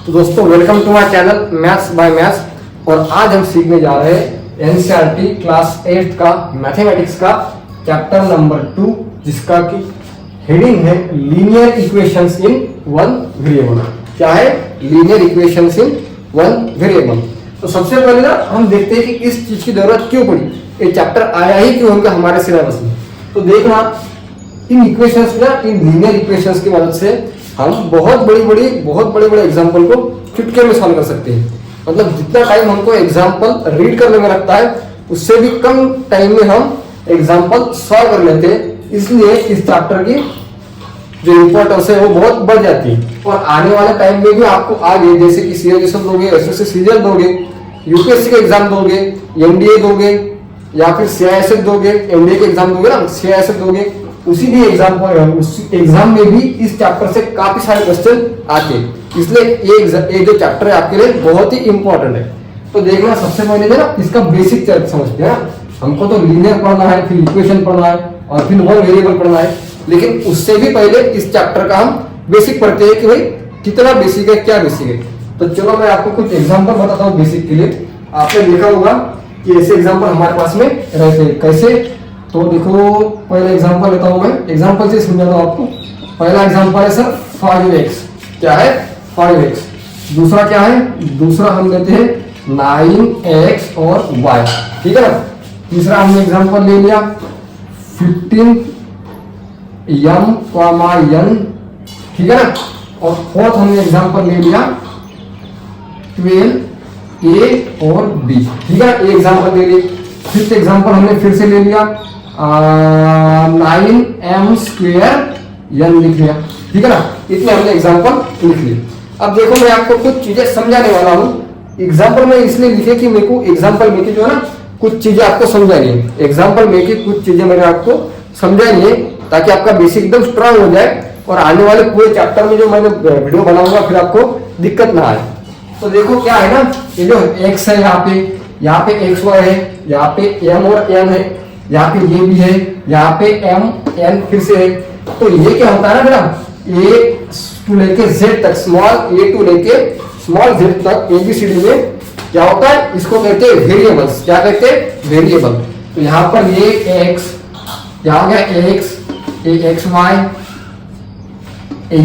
तो दोस्तों welcome to my channel maths by maths. और आज हम सीखने जा रहे हैं एनसीईआरटी क्लास 8 का मैथमेटिक्स का चैप्टर नंबर 2, जिसका की हेडिंग है linear equations in one variable. क्या है? Linear equations in one variable. तो सबसे पहले ना हम देखते हैं कि इस चीज की जरूरत क्यों पड़ी, ये चैप्टर आया ही क्यों उनका हमारे सिलेबस में। तो देखना इन इक्वेशंस ना, इन लीनियर इक्वेशंस की मदद से हम बहुत बड़े बड़े एग्जाम्पल को चुटकी में सॉल्व कर सकते हैं। मतलब जितना टाइम हमको एग्जाम्पल रीड करने में लगता है उससे भी कम टाइम में हम एग्जाम्पल सॉल्व कर लेते हैं। इसलिए इस चैप्टर की जो इंपॉर्टेंस है वो बहुत बढ़ जाती है। और आने वाले टाइम में भी आपको आगे जैसे कि सीएसएस दोगे, एसएससी सीजीएल दोगे, यूपीएससी का एग्जाम दोगे, एनडीए दोगे या फिर सीआईएसएफ दोगे, एनडीए के एग्जाम दोगे ना, सीआईएसएफ दोगे, उसी भी एग्जाम में भी इस चैप्टर से काफी सारे क्वेश्चन आते हैं। इसलिए ये जो चैप्टर है आपके लिए बहुत ही इंपॉर्टेंट है। तो देखना सबसे पहले जो ना इसका बेसिक समझते हैं। हमको तो लीनियर पढ़ना है, फिर इक्वेशन पढ़ना है और फिर वन वेरिएबल पढ़ना है, लेकिन उससे भी पहले इस चैप्टर का हम बेसिक पढ़ते हैं कि भाई कितना बेसिक है, क्या बेसिक है। तो चलो मैं आपको कुछ एग्जाम्पल बताता हूँ बेसिक के लिए। आपने देखा होगा कि ऐसे एग्जाम्पल हमारे पास में रहते हैं। कैसे? तो देखो पहला एग्जांपल लेता हूं मैं, एग्जांपल से समझाता हूं आपको। पहला एग्जांपल है सर 5x। क्या है? 5x। दूसरा क्या है? दूसरा हम लेते हैं 9x और y। ठीक है ना। तीसरा हमने एग्जांपल ले लिया 15m, n। ठीक है ना। और फोर्थ हमने एग्जांपल ले लिया 12a और b। ठीक है, ये एग्जांपल ले लिए। फिफ्थ एग्जांपल हमने फिर से ले लिया 9m² n लिख लिया। ठीक है ना। इतने हमने एग्जांपल लिख लिए। अब देखो मैं आपको कुछ चीजें समझाने वाला हूँ। एग्जांपल में इसलिए लिखे कि मेरे को एग्जांपल में जो है ना कुछ चीजें आपको समझानी है। एग्जांपल में की कुछ चीजें मैंने आपको समझानी है ताकि आपका बेसिक एकदम स्ट्रांग हो जाए और आने वाले पूरे चैप्टर में जो मैंने वीडियो बनाऊंगा फिर आपको दिक्कत ना आए। तो देखो क्या है ना, ये जो x है यहाँ पे xy है, यहाँ पे m और n है, यहाँ पे ये भी है, यहाँ पे m n फिर से है। तो ये क्या होता है ना बेटा, a टू लेके z तक, स्मॉल a टू लेके स्मॉल z तक ABCD में क्या होता है, इसको कहते हैं वेरिएबल्स। क्या कहते हैं? वेरिएबल। तो यहाँ पर ये x, यहाँ गया x, ये xy, m, n, m,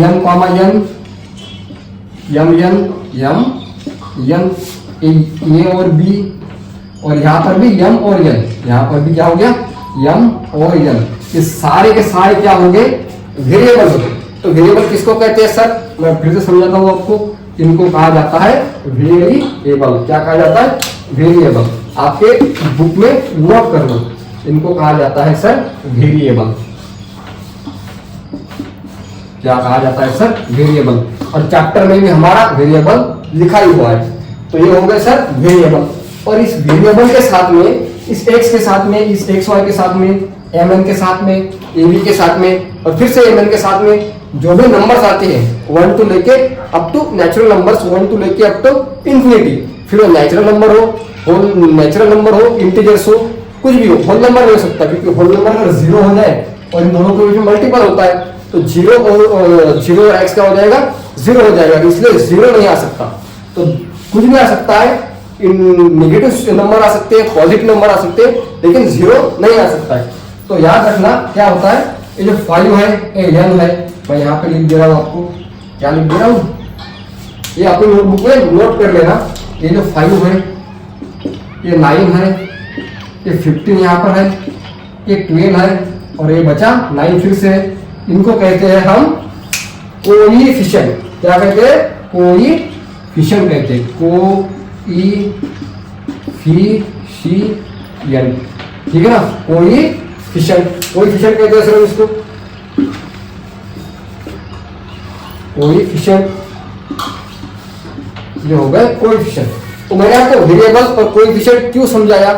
a और b, और यहाँ पर भी m और n। यहाँ पर भी क्या हो गया? m और n। ये सारे के सारे क्या होंगे? वेरिएबल होंगे। तो वेरिएबल किसको कहते हैं सर? मैं फिर से समझाता हूँ आपको। इनको कहा जाता है वेरिएबल। क्या कहा जाता है? वेरिएबल। आपके बुक में नोट कर लो, इनको कहा जाता है सर वेरिएबल। क्या कहा जाता है सर? वेरिएबल। और चैप्टर में भी हमारा वेरिएबल लिखा ही हुआ है। तो ये हो गए सर वेरिएबल। और इस वेरिएबल के साथ में, इस x के साथ में, इस xy के साथ में, mn के साथ में, ab के साथ में, और फिर से mn के साथ में जो भी नंबर्स आते हैं 1 टू लेके up to natural numbers, 1 to लेके अप टू इंफिनिटी। फिर वो नेचुरल नंबर हो, होल नेचुरल नंबर हो, इंटीजर्स हो, कुछ भी हो, होल नंबर नहीं हो सकता, क्योंकि होल नंबर अगर 0 हो जाए और इन दोनों के बीच में मल्टीपल होता है तो 0 और x क्या हो जाएगा? 0 हो जाएगा। इसलिए 0 नहीं आ सकता। तो कुछ भी आ सकता है, नेगेटिव नंबर आ सकते हैं, पॉजिटिव नंबर आ सकते हैं, लेकिन 0 नहीं आ सकता है। तो याद रखना क्या होता है, ये जो 5 है, ये n है, मैं यहाँ पे लिख दे रहा हूँ आपको। क्या लिख दे रहा हूँ? ये अपनी नोटबुक में नोट कर लेना। ये जो 5 है, ये 9 है, ये 15 यहाँ पर है, ये 12 है, और ये बचा 9 फिर से है। इनको कहते हैं हम कोएफिशिएंट। क्या कहते हैं? कोएफिशिएंट कहते हैं। कोएफिशिएंट। ठीक है ना। कोएफिशिएंट कहते हैं सर इसको, कोएफिशिएंट। ये हो गए कोएफिशिएंट। तो मैंने आपको वेरिएबल और कोएफिशिएंट क्यों समझाया?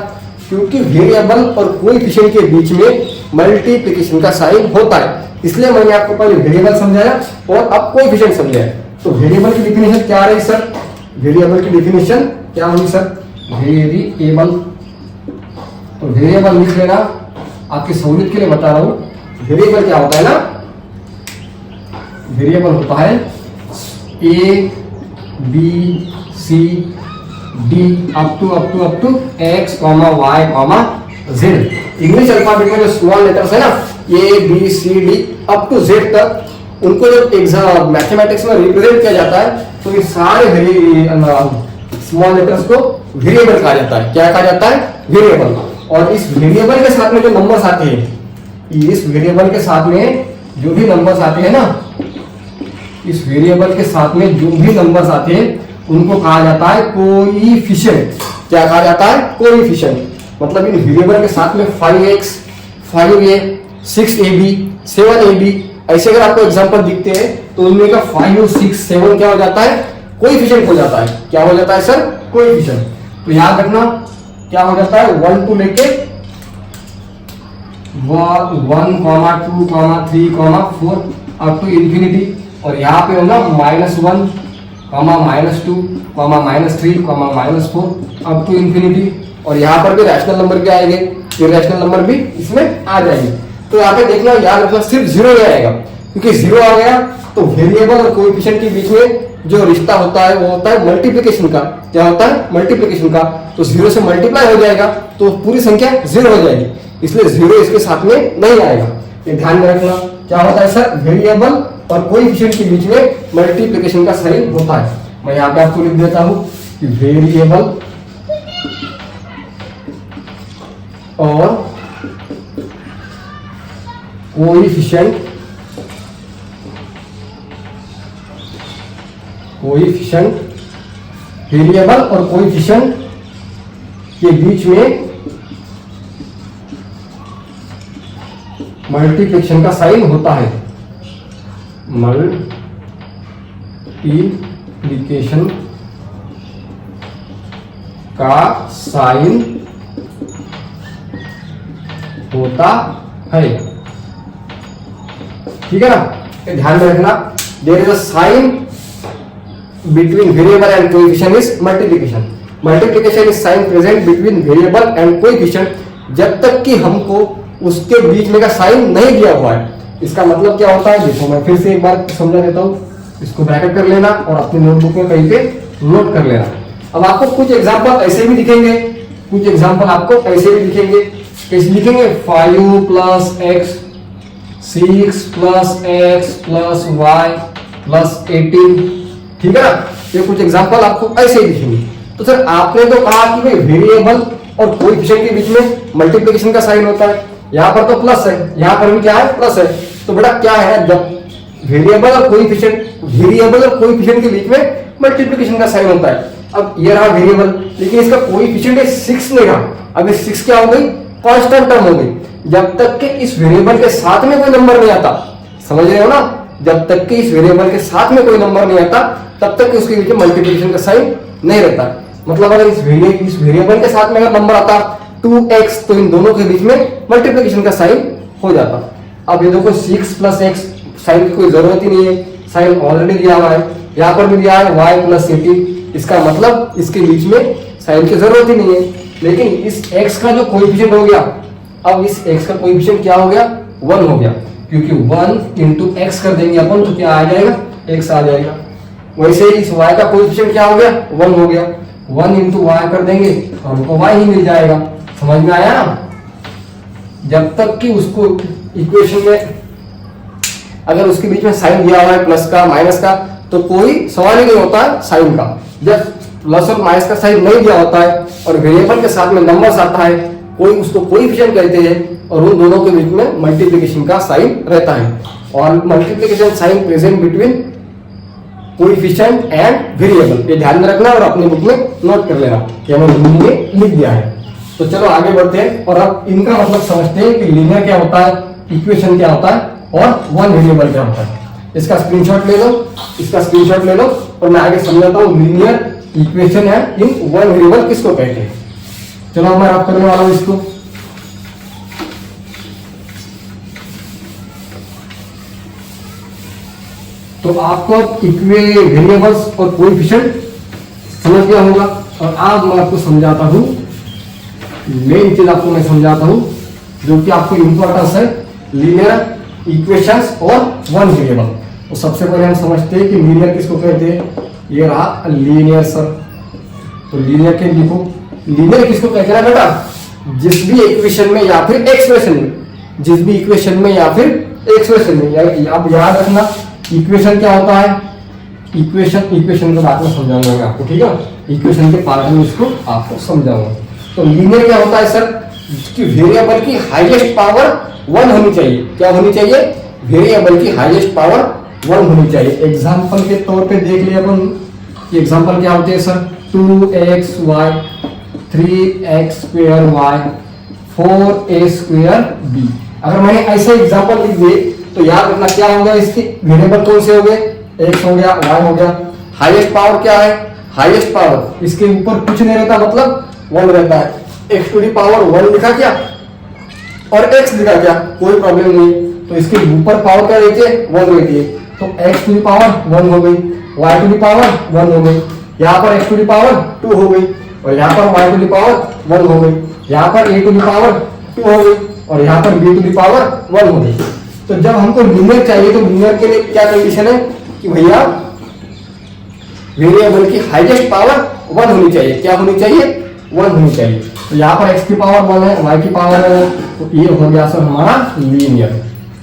क्योंकि वेरिएबल और कोएफिशिएंट के बीच में मल्टीप्लिकेशन का साइन होता है, इसलिए मैंने आपको पहले वेरिएबल समझाया और अब कोएफिशिएंट समझाया। तो वेरिएबल की डेफिनेशन क्या रही सर? वेरिएबल की डेफिनेशन क्या होगी सर? वेरिएबल। तो वेरिएबल लिख लेना, आपकी सहूलियत के लिए बता रहा हूं। वेरिएबल क्या होता है ना, वेरिएबल होता है A B C D up to X comma Y comma Z. English alphabet में जो स्मॉल लेटर्स है ना, A B C D up to Z तक, उनको जब एग्जाम मैथमेटिक्स में रिप्रेजेंट किया जाता है तो ये सारे स्मॉल लेटर्स को वेरिएबल कहा जाता है। क्या कहा जाता है? वेरिएबल। और इस वेरिएबल के साथ में जो नंबर्स आते हैं, इस वेरिएबल के साथ में जो भी नंबर्स आते हैं ना, इस वेरिएबल के साथ में जो भी नंबर्स आते हैं उनको कहा जाता है कोएफिशिएंट। क्या कहा जाता है? कोएफिशिएंट। मतलब इन वेरिएबल के साथ में 5x, 5a, 6ab, 7ab ऐसे अगर आपको एग्जांपल दिखते हैं तो उनमें का 5, 6, 7 क्या हो जाता है? कोएफिशिएंट हो जाता है। क्या हो जाता है सर? कोएफिशिएंट। तो याद रखना क्या हो जाता है? 1 टू लेके 1, 2, 3, 4 अप टू इंफिनिटी। और यहाँ पे होगा -1, -2, -3, -4 अप टू इंफिनिटी। और यहाँ पर भी रैशनल नंबर क्या आएंगे? इरैशनल नंबर भी इसमें आ जाएंगे। तो यहाँ पे देखना, याद रखना सिर्फ जीरो ही आएगा, क्योंकि जीरो आ गया तो वेरिएबल और कोएफिशिएंट के बीच में जो रिश्ता होता है वो होता है मल्टीप्लिकेशन का। क्या होता है? मल्टीप्लिकेशन का। तो जीरो से मल्टीप्लाई हो जाएगा तो पूरी संख्या जीरो हो जाएगी, इसलिए जीरो इसके साथ में नहीं आएगा। ये ध्यान में रखना। क्या होता है सर? वेरिएबल और कोएफिशिएंट के बीच में मल्टीप्लिकेशन का साइन होता है। मैं यहाँ पे आपको लिख देता हूं कि वेरिएबल और कोएफिशिएंट वेरिएबल और कोएफिशिएंट के बीच में मल्टीप्लिकेशन का साइन होता है। मल्टीप्लिकेशन का साइन होता है। ठीक है ना? ये ध्यान में रखना। There is a sign between variable and coefficient is multiplication. Multiplication is sign present between variable and coefficient जब तक कि हमको उसके बीच में का साइन नहीं दिया हुआ है। इसका मतलब क्या होता है? देखो मैं फिर से एक बार समझा देता हूं। इसको ब्रैकेट कर लेना और अपनी नोटबुक में कहीं पे नोट कर लेना। अब आपको कुछ एग्जांपल ऐसे भी दिखेंगे, कुछ एग्जांपल आपको ऐसे भी दिखेंगे। कैसे लिखेंगे? 5 + x, 6 + x + y + 18। ठीक है ना? ये कुछ एग्जांपल आपको ऐसे ही दिखेंगे। तो सर आपने तो कहा कि भाई वेरिएबल और कोएफिशिएंट के बीच में मल्टीप्लिकेशन का साइन होता है। यहाँ पर तो प्लस है, यहाँ पर भी क्या है? प्लस है। तो बेटा क्या है? जब वेरिएबल और कोएफिशिएंट के बीच में मल्टीप्लिकेशन का साइन होता है। अब ये रहा वेरिएबल, लेकिन इसका कोएफिशिएंट 6 नहीं रहा। अब 6 क्या हो गई? कांस्टेंट टर्म हो गई। जब तक कि इस वेरिएबल के साथ में कोई नंबर नहीं आता, समझ रहे हो ना? जब तक कि इस वेरिएबल के साथ में कोई नंबर नहीं आता तब तक उसके बीच में मल्टीप्लिकेशन का साइन नहीं रहता। मतलब अगर इस वेरिएबल के साथ में अगर नंबर आता 2x तो इन दोनों के बीच में मल्टीप्लिकेशन का साइन हो जाता। अब ये देखो 6 + x, साइन की कोई जरूरत ही नहीं है, साइन ऑलरेडी दिया हुआ है। यहाँ पर भी दिया है y + 18, इसका मतलब इसके बीच में साइन की जरूरत ही नहीं है। लेकिन इस x का जो कोएफिशिएंट हो गया, अब इस x का कोएफिशिएंट क्या हो गया? 1 हो गया, क्योंकि 1 × x कर देंगे अपन तो क्या आ जाएगा? x आ जाएगा। वैसे ही इस y का कोएफिशिएंट क्या हो गया? 1 हो गया। 1 × y कर देंगे तो हमको y ही मिल जाएगा। समझ में आया ना? जब तक कि उसको इक्वेशन में अगर उसके बीच में साइन दिया हुआ है प्लस का माइनस का तो कोई सवाल ही नहीं होता है साइन का। जब प्लस और माइनस का साइन नहीं दिया होता है और वेरिएबल के साथ में नंबर्स आता है, कोई उसको कोएफिशिएंट कहते हैं और उन दोनों के बीच में मल्टीप्लिकेशन का साइन रहता है। और multiplication sign present between coefficient and variable. ये ध्यान में रखना और अपने बुक में नोट कर लेना कि हमने हिंदी में लिख दिया है। तो चलो आगे बढ़ते हैं और अब इनका मतलब समझते हैं कि लीनियर क्या होता है, इक्वेशन क्या होता है और वन वेरिएबल क्या होता है। इसका स्क्रीनशॉट ले लो, इसका स्क्रीनशॉट ले लो और मैं आगे समझाता हूँ लीनियर इक्वेशन है इन वन वेरिएबल किसको कहते हैं। चलो मैं आप करने वाला हूं इसको। तो आपको वेरिएबल्स और कोएफिशिएंट समझ गया होगा और आज मैं आपको समझाता हूं, मेन चीज आपको मैं समझाता हूं जो कि आपको इंपॉर्टेंस है लीनियर इक्वेशंस और वन वेरिएबल। तो सबसे पहले हम समझते हैं कि लीनियर किसको कहते हैं। ये रहा लीनियर सर। तो लीनियर के लिखो, लीनियर किसको कहते हैं बेटा, जिस भी इक्वेशन में या फिर एक्सप्रेशन में, जिस भी इक्वेशन में या फिर एक्सप्रेशन में, आप याद रखना इक्वेशन क्या होता है, इक्वेशन के बारे में समझाऊंगा मैं आपको, ठीक है, इक्वेशन के पार्ट में इसको आपको समझाऊंगा। तो लीनियर क्या होता है सर, जिसकी वेरिएबल की हाईएस्ट पावर 1 होनी चाहिए। क्या होनी चाहिए, वेरिएबल की हाईएस्ट पावर 1 होनी चाहिए। एग्जांपल के तौर पे देख लिया अपन, एग्जांपल क्या होते हैं sir, 2xy 3x² y 4a² b। अगर मैंने ऐसे एग्जांपल लिख दिए तो याद रखना क्या होगा, इसके वेरिएबल कौन से हो गए, x हो गया, y हो गया। हाईएस्ट पावर क्या है, हाईएस्ट पावर इसके ऊपर कुछ नहीं रहता, मतलब 1 रहता है। x⁴ लिखा क्या और x लिखा क्या, कोई प्रॉब्लम नहीं। तो इसके ऊपर पावर क्या रहती है, 1 रहती है। तो x⁴ 1 हो गई, y⁴ 1 हो गई, यहाँ पर x⁴ 2 हो गई, और यहाँ पर y⁴ 1 हो गई, यहाँ पर a⁴ 2 हो गई, और यहाँ पर b⁴ 1 हो गई। तो जब हमको लीनियर चाहिए तो लीनियर के लिए क्या कंडीशन है कि भैया वेरिएबल की हाईएस्ट पावर 1 होनी चाहिए। क्या होनी चाहिए, 1 होनी चाहिए। तो यहाँ पर x⁴ 1 है, y की पावर है, तो ये हो गया सर हमारा लीनियर।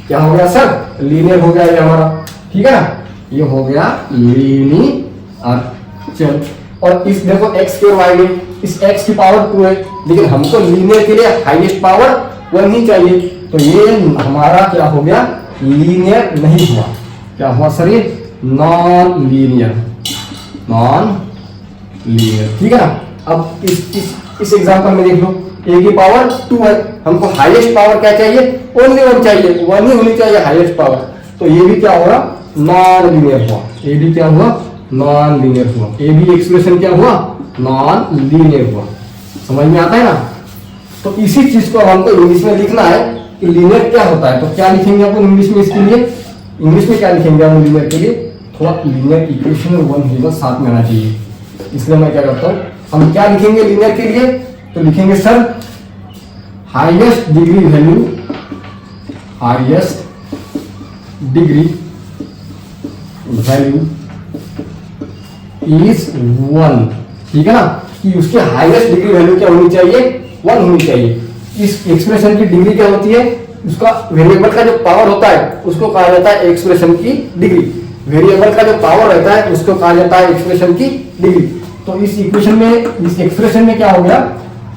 क्या हो गया सर, लीनियर हो गया ये हमारा, ठीक है ना, ये हो गया लीनियर। चल, और इस देखो x के y में इस x की पावर 2 है, लेकिन हमको लीनियर के लिए हाईएस्ट पावर 1 ही चाहिए। तो ये हमारा क्या हो गया, लीनियर नहीं हुआ। क्या हुआ सर, ये नॉन लीनियर, ठीक है ना। अब इस एग्जांपल में देख लो, a की पावर 2 है, हमको हाईएस्ट पावर क्या चाहिए, ओनली 1 चाहिए, 1 ही होनी चाहिए हाईएस्ट पावर। तो ये भी क्या होगा, नॉन लीनियर हुआ। ये भी क्या हुआ, नॉन लीनियर हुआ। ये भी एक्सप्रेशन क्या हुआ, नॉन लीनियर हुआ। समझ में आता है ना। तो इसी चीज को हमको इंग्लिश में लिखना है कि लीनियर क्या होता है। तो क्या लिखेंगे अपन इंग्लिश में, इसके लिए इंग्लिश में क्या लिखेंगे हम लीनियर के लिए, थोड़ा लीनियर इक्वेशन 1 होगा साथ में आना चाहिए। इसलिए मैं क्या करता हूँ, हम क्या लिखेंगे लीनियर के लिए, तो लिखेंगे sir highest degree value, highest degree value is 1, ठीक है ना, कि उसकी हाईएस्ट डिग्री वैल्यू क्या होनी चाहिए, 1 होनी चाहिए। इस एक्सप्रेशन की डिग्री क्या होती है, उसका वेरिएबल का जो पावर होता है उसको कहा जाता है एक्सप्रेशन की डिग्री। वेरिएबल का जो पावर रहता है उसको कहा जाता है एक्सप्रेशन की डिग्री। तो इस इक्वेशन में, इस एक्सप्रेशन में क्या हो गया,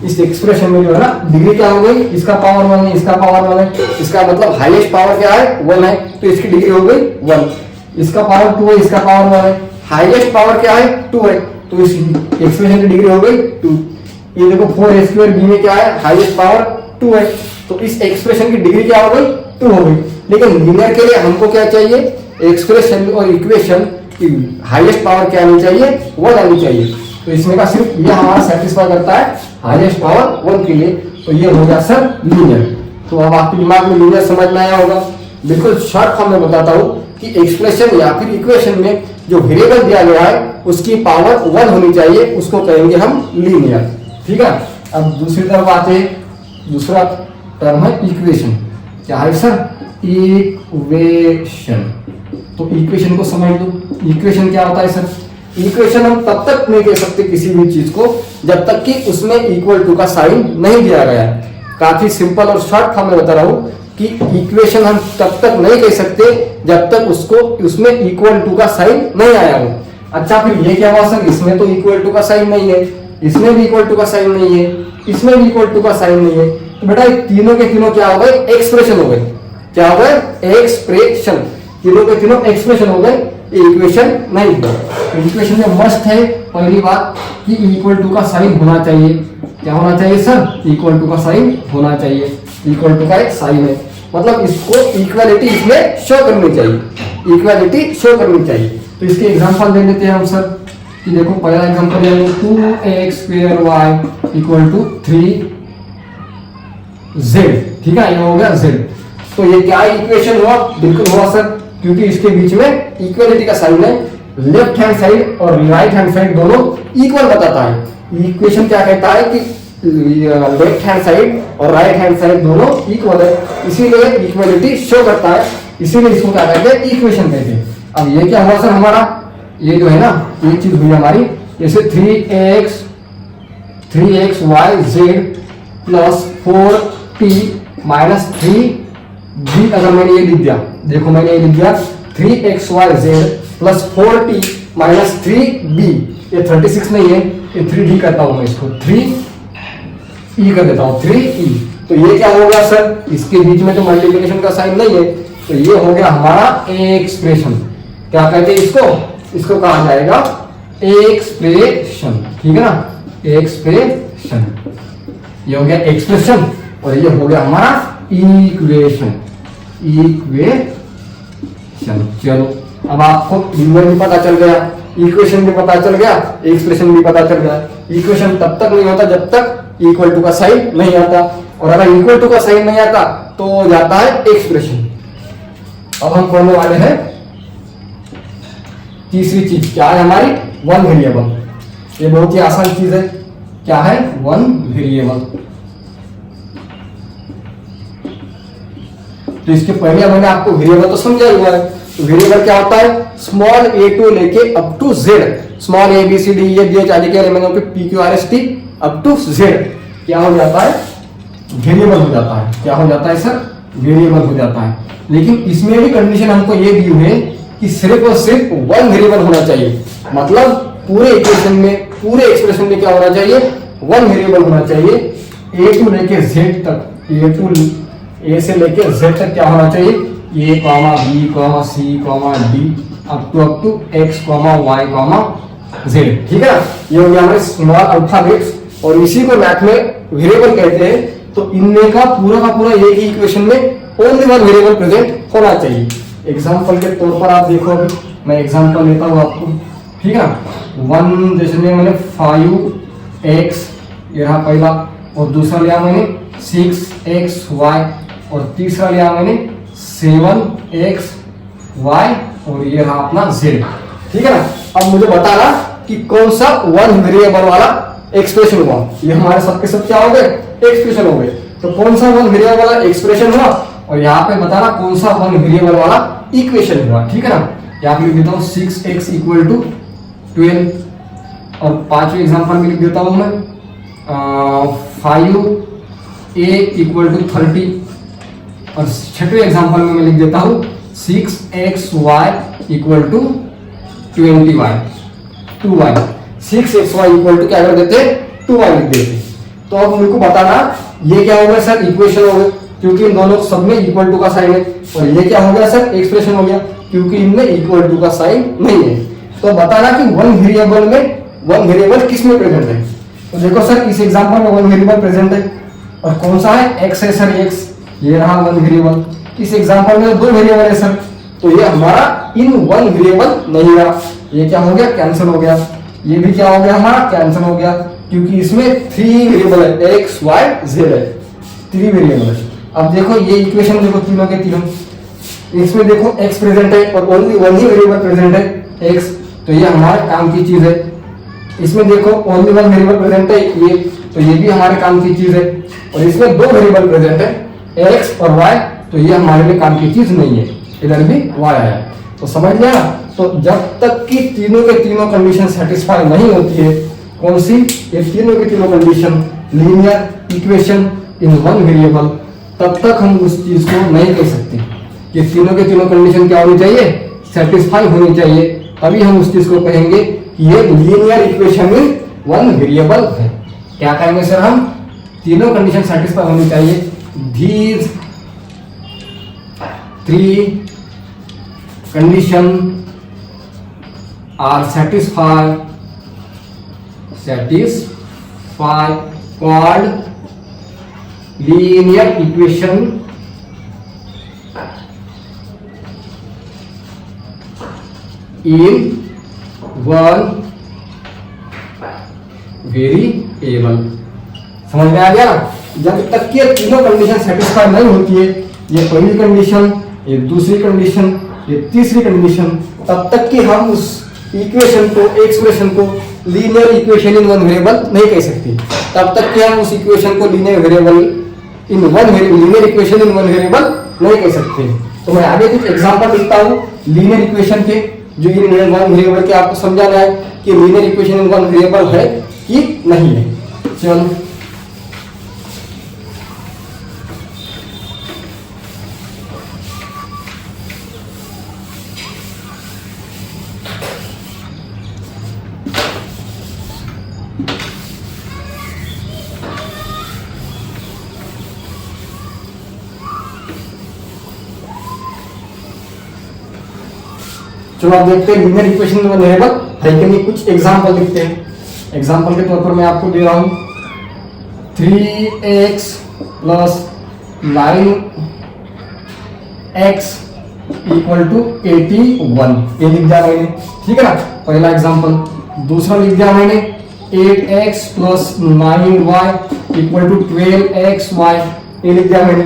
इस एक्सप्रेशन में जो है ना डिग्री क्या हो गई, इसका पावर 1 है, इसका पावर 1 है, इसका मतलब हाईएस्ट पावर क्या है, 1 है, तो इसकी डिग्री हो गई 1। इसका पावर 2 है, इसका पावर 1 है, हाईएस्ट पावर क्या है, 2 है, तो इस एक्सप्रेशन की डिग्री हो गई 2। ये देखो 4a² b में क्या है, हाईएस्ट पावर 2 है, तो इस एक्सप्रेशन की डिग्री क्या हो गई, 2 हो गई। लेकिन लीनियर के लिए हमको क्या चाहिए, एक्सप्रेशन और इक्वेशन की हाईएस्ट पावर क्या आनी चाहिए, 1 आनी चाहिए। तो इसमें का सिर्फ ये हमारा सेटिस्फाई करता है हाईएस्ट पावर 1 के लिए। तो ये हो गया सर लीनियर। तो अब आपके दिमाग में लीनियर समझ में आया होगा। बिल्कुल शॉर्ट फॉर्म में बताता हूँ कि एक्सप्रेशन या फिर इक्वेशन में जो वेरिएबल दिया गया है उसकी पावर 1 होनी चाहिए, उसको कहेंगे हम लीनियर, ठीक है। अब दूसरी तरफ आते हैं, दूसरा टर्म है इक्वेशन। क्या है सर, इक्वेशन। तो इक्वेशन को समझ लो, इक्वेशन क्या होता है सर, इक्वेशन हम तब तक नहीं कह सकते किसी भी चीज को जब तक कि उसमें इक्वल टू का साइन नहीं दिया गया है। काफी सिंपल और शॉर्ट फॉर्म में बता रहा हूं कि इक्वेशन हम तब तक नहीं कह सकते जब तक उसको उसमें इक्वल टू का साइन नहीं आया हो। अच्छा, फिर ये क्या हुआ सर, इसमें तो इक्वल टू का साइन नहीं है, इसमें भी इक्वल टू का साइन नहीं है, इसमें भी इक्वल टू का साइन नहीं है। तो बेटा तीनों के तीनों क्या हो गए, एक्सप्रेशन हो गए। क्या हो गए, एक्सप्रेशन। तीनों के तीनों एक्सप्रेशन हो गए, इक्वेशन नहीं है। तो इक्वेशन में मस्ट है पहली बात कि इक्वल टू का साइन होना चाहिए। क्या होना चाहिए सर, इक्वल टू का साइन होना चाहिए। इक्वल टू का एक साइन है, मतलब इसको इक्वालिटी इसमें शो करनी चाहिए, इक्वालिटी शो करनी चाहिए। तो इसके एग्जांपल दे लेते हैं हम सर कि देखो पहला एग्जांपल है 2x² y = 3z, ठीक है, ये हो गया z। तो ये क्या इक्वेशन हुआ, बिल्कुल हुआ सर, क्योंकि इसके बीच में इक्वालिटी का साइन है। लेफ्ट हैंड साइड और राइट हैंड साइड दोनों इक्वल बताता है। इक्वेशन क्या कहता है कि लेफ्ट हैंड साइड और राइट हैंड साइड दोनों इक्वल है, इसीलिए इक्वालिटी शो करता है, इसीलिए इसको क्या कहते हैं, इक्वेशन कहते हैं। अब ये क्या हुआ सर हमारा, ये जो है ना ये चीज हुई हमारी, जैसे 3xy/z plus 4t minus 3b, अगर मैंने ये लिख दिया, देखो मैंने ये लिख दिया 3xyz plus 4t minus 3b, ये 36 नहीं है, ये 3d करता हूं मैं, इसको 3e कर देता हूं, 3e। तो ये क्या हो गया सर, इसके बीच में तो मल्टीप्लिकेशन का साइन नहीं है, तो ये हो गया हमारा एक्सप्रेशन। क्या कहते हैं इसको, इसको कहा जाएगा एक्सप्रेशन, ठीक है ना, एक्सप्रेशन। ये हो गया एक्सप्रेशन और ये हो गया हमारा इक्वेशन, इक्वेशन। चलो अब आपको न्यूमर भी पता चल गया, इक्वेशन भी पता चल गया, एक्सप्रेशन भी पता चल गया। इक्वेशन तब तक नहीं होता जब तक इक्वल टू का साइन नहीं आता, और अगर इक्वल टू का साइन नहीं आता तो हो जाता है एक्सप्रेशन। अब हम पढ़ने वाले हैं तीसरी चीज, क्या है हमारी, वन वेरिएबल। ये बहुत ही आसान चीज है, क्या है, वन वेरिएबल। तो इसके पहले मैंने आपको वेरिएबल तो समझा हुआ है। तो वेरिएबल क्या होता है, स्मॉल a टू लेके up to z, small a b c d e f g h i j k l m n o p p q r s t up to z क्या हो जाता है, variable हो जाता है। क्या हो जाता है सर, वेरिएबल हो जाता है। लेकिन इसमें भी कंडीशन हमको ये दी हुई है कि सिर्फ और सिर्फ वन वेरिएबल होना चाहिए, मतलब पूरे इक्वेशन में, पूरे एक्सप्रेशन में क्या होना चाहिए, वन वेरिएबल होना चाहिए। a टू लेके z तक, a से लेके z तक क्या होना चाहिए, a, b, c, d up to x, y, z, ठीक है ना। ये हो गया हमारे स्मॉल अल्फाबेट्स, और इसी को मैथ में वेरिएबल कहते हैं। तो इनमें का पूरा एक ही इक्वेशन में ओनली वन वेरिएबल प्रेजेंट होना चाहिए। एग्जांपल के तौर पर आप देखो, अभी मैं एग्जांपल लेता हूँ आपको, ठीक है ना। वन जैसे मैंने 5x ये रहा पहला, और दूसरा लिया मैंने 6xy, और तीसरा लिया मैंने 7xy, और ये रहा अपना z, ठीक है ना। अब मुझे बताना कि कौन सा वन वेरिएबल वाला एक्सप्रेशन हुआ। ये हमारे सबके सब क्या हो गए, एक्सप्रेशन हो गए। तो कौन सा वन वेरिएबल वाला एक्सप्रेशन हुआ, और यहाँ पे बताना कौन सा वन वेरिएबल वाला इक्वेशन हुआ, ठीक है ना। यहाँ पे लिख देता हूँ 6x इक्वल टू 12, और पांचवें एग्जांपल में लिख देता हूँ मैं 5a इक्वल टू 30, और छठवें एग्जांपल में मैं लिख देता हूँ 6xy equal to 20y, 2y। 6xy equal to क्या कर देते, 2y लिख देते। तो अब मेरे को बताना ये क्या हो गया सर, इक्वेशन हो गया, क्योंकि इन दोनों सब में इक्वल टू का साइन है, और ये क्या हो गया सर, एक्सप्रेशन हो गया, क्योंकि इनमें इक्वल टू का साइन नहीं है। तो बताना कि वन वेरिएबल में, वन वेरिएबल किस में प्रेजेंट है। तो देखो सर, इस एग्जांपल में वन वेरिएबल प्रेजेंट है, और कौन सा है, x है सर, x, ये रहा वन वेरिएबल। इस एग्जांपल में दो वेरिएबल है सर, तो ये हमारा इन वन वेरिएबल नहीं रहा, ये क्या हो गया, कैंसिल हो गया। ये भी क्या हो गया, हमारा कैंसिल हो गया, क्योंकि इसमें थ्री वेरिएबल है, x, y, z है, थ्री वेरिएबल है। अब देखो ये इक्वेशन देखो, तीनों के तीनों, इसमें देखो x प्रेजेंट है और ओनली वन ही वेरिएबल प्रेजेंट है, x, तो ये हमारे काम की चीज है। इसमें देखो ओनली वन वेरिएबल प्रेजेंट है, ये, तो ये भी हमारे काम की चीज है। और इसमें दो वेरिएबल प्रेजेंट है, x और y, तो ये हमारे लिए काम की चीज नहीं है, इधर भी y आया। तो समझ लिया ना। तो जब तक कि तीनों के तीनों कंडीशन सेटिस्फाई नहीं होती है, कौन सी, ये तीनों के तीनों condition, linear equation in one variable, तब तक हम उस चीज को नहीं कह सकते। कि तीनों के तीनों कंडीशन क्या होनी चाहिए, सेटिस्फाई होनी चाहिए, तभी हम उस चीज को कहेंगे कि ये linear equation in one variable है। क्या कहेंगे सर हम, तीनों कंडीशन सेटिस्फाई होनी चाहिए। these three condition are satisfied called linear equation in one variable. समझ में आ गया ना। जब तक ये तीनों कंडीशन सेटिस्फाई नहीं होती है, ये पहली कंडीशन, ये दूसरी कंडीशन, ये तीसरी कंडीशन, तब तक कि हम उस इक्वेशन को, एक्सप्रेशन को linear equation in one variable नहीं कह सकते। तब तक कि हम उस इक्वेशन को linear variable in one linear equation in one variable नहीं कह सकते। तो मैं आगे कुछ एग्जांपल लिखता हूँ लीनियर इक्वेशन के। जो इन वन वेरिएबल के आपको समझाना है कि linear equation in one variable है कि नहीं है। चलो चलो आप देखते हैं लीनियर इक्वेशन में वेरिएबल है कि नहीं। कुछ एग्जांपल लिखते हैं। एग्जांपल के तौर पर मैं आपको दे रहा हूं 3x plus 9x equal to 81, ये लिख दिया मैंने, ठीक है ना, पहला एग्जांपल। दूसरा लिख दिया मैंने 8x plus 9y equal to 12xy, ये लिख दिया मैंने।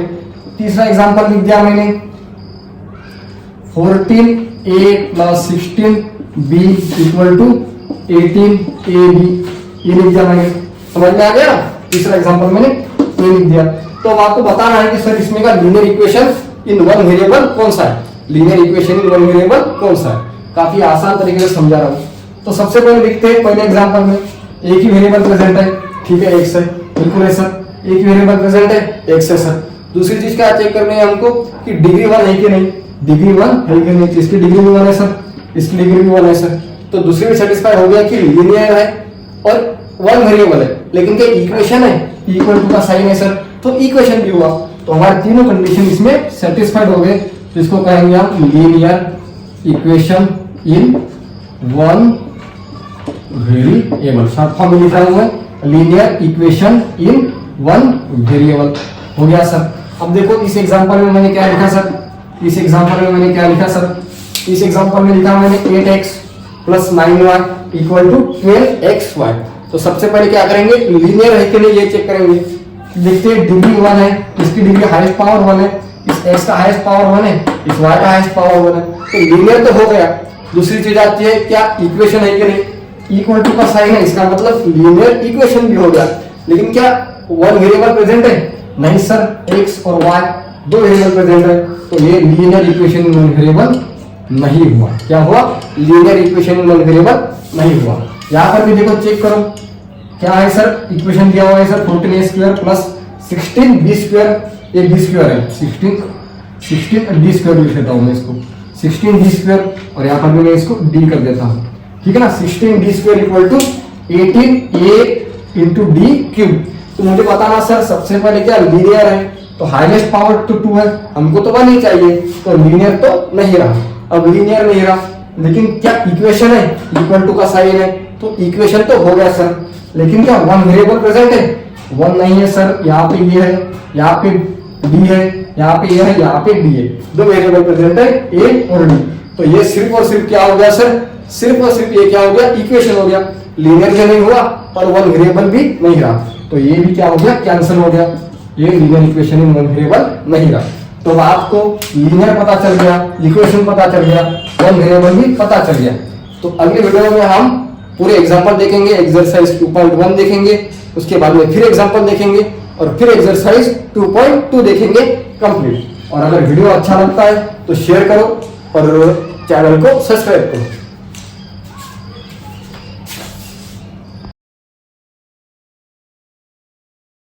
तीसरा एग्जांपल लिख दिया मैंने 14a plus 16b equal to 18ab, ये लिख दिया मैंने। समझ में आ गया? तीसरा एग्जांपल मैंने ये लिख दिया। तो अब आपको बताना है कि सर इसमें का linear equation in one variable कौन सा है, linear equation in one variable कौन सा है। काफी आसान तरीके से समझा रहा हूँ। तो सबसे पहले लिखते हैं, पहले एग्जांपल में एक ही वेरिएबल प्रेजेंट है, ठीक है, x है, बिल्कुल है सर, एक ही वेरिएबल प्रेजेंट है, x है सर। दूसरी चीज क्या चेक करनी है हमको कि डिग्री 1 है कि नहीं, डिग्री 1 है कि नहीं। इसकी डिग्री भी 1 है सर, इसकी डिग्री भी 1 है सर। तो दूसरी भी सेटिस्फाई हो गया कि लीनियर है और वन वेरिएबल है, लेकिन क्या इक्वेशन है, इक्वल टू का साइन है सर, तो इक्वेशन भी हुआ। तो हमारे तीनों कंडीशन इसमें सेटिस्फाइड हो गए। तो इसको कहेंगे हम linear equation in one variable. Short form में लिखा हुआ है linear equation in one variable. हो गया सर। अब देखो इस एग्जांपल में मैंने क्या लिखा सर, इस एग्जांपल में मैंने क्या लिखा सर, इस एग्जांपल में लिखा मैंने 8x plus 9y equal to 12xy। तो सबसे पहले क्या करेंगे, लीनियर है कि नहीं ये चेक करेंगे। देखते हैं डिग्री 1 है, इसकी डिग्री हाईएस्ट पावर 1 है, इस x का हाईएस्ट पावर 1 है, इस y का हाईएस्ट पावर 1 है, तो लीनियर तो हो गया। दूसरी चीज आती है क्या इक्वेशन है कि नहीं, इक्वल टू का साइन है, इसका मतलब लीनियर इक्वेशन भी हो गया। लेकिन क्या वन वेरिएबल प्रेजेंट है, नहीं सर, x और y दो वेरिएबल प्रेजेंट है, तो ये linear equation in one variable नहीं हुआ। क्या हुआ, linear equation in one variable नहीं हुआ। यहां पर भी देखो चेक करो क्या है सर, इक्वेशन दिया हुआ है sir 14a square plus 16b square, ये b स्क्वायर है, 16d स्क्वायर लिख देता हूं मैं इसको, 16d स्क्वायर, और यहां पर भी मैं इसको d कर देता हूं, ठीक है ना। 16d square equal to 18a into D cube. तो मुझे बताना सर सबसे पहले क्या लीनियर है, तो हाईएस्ट पावर तो 2 है, हमको तो 1 ही चाहिए, तो लीनियर तो नहीं रहा। अब लीनियर नहीं रहा, लेकिन क्या इक्वेशन है, इक्वल टू का साइन है, तो इक्वेशन तो हो गया सर। लेकिन क्या वन वेरिएबल प्रेजेंट है, 1 नहीं है सर, यहाँ पे ये है, यहाँ पे d है, यहाँ पे ये है, यहाँ पे d है, दो वेरिएबल प्रेजेंट है a और d। तो ये सिर्फ और सिर्फ क्या हो गया सर, सिर्फ और सिर्फ ये क्या हो गया, इक्वेशन हो गया। लीनियर भी नहीं हुआ और वन वेरिएबल भी नहीं रहा, तो ये भी क्या हो गया, कैंसिल हो गया, ये linear equation in one variable नहीं रहा। तो आपको लीनियर पता चल गया, इक्वेशन पता चल गया, वन वेरिएबल भी पता चल गया। तो अगले वीडियो में हम पूरे एग्जांपल देखेंगे, एक्सरसाइज 2.1 देखेंगे, उसके बाद में फिर एग्जांपल देखेंगे और फिर एक्सरसाइज 2.2 देखेंगे कंप्लीट। और अगर वीडियो अच्छा लगता है तो शेयर करो और चैनल को सब्सक्राइब करो।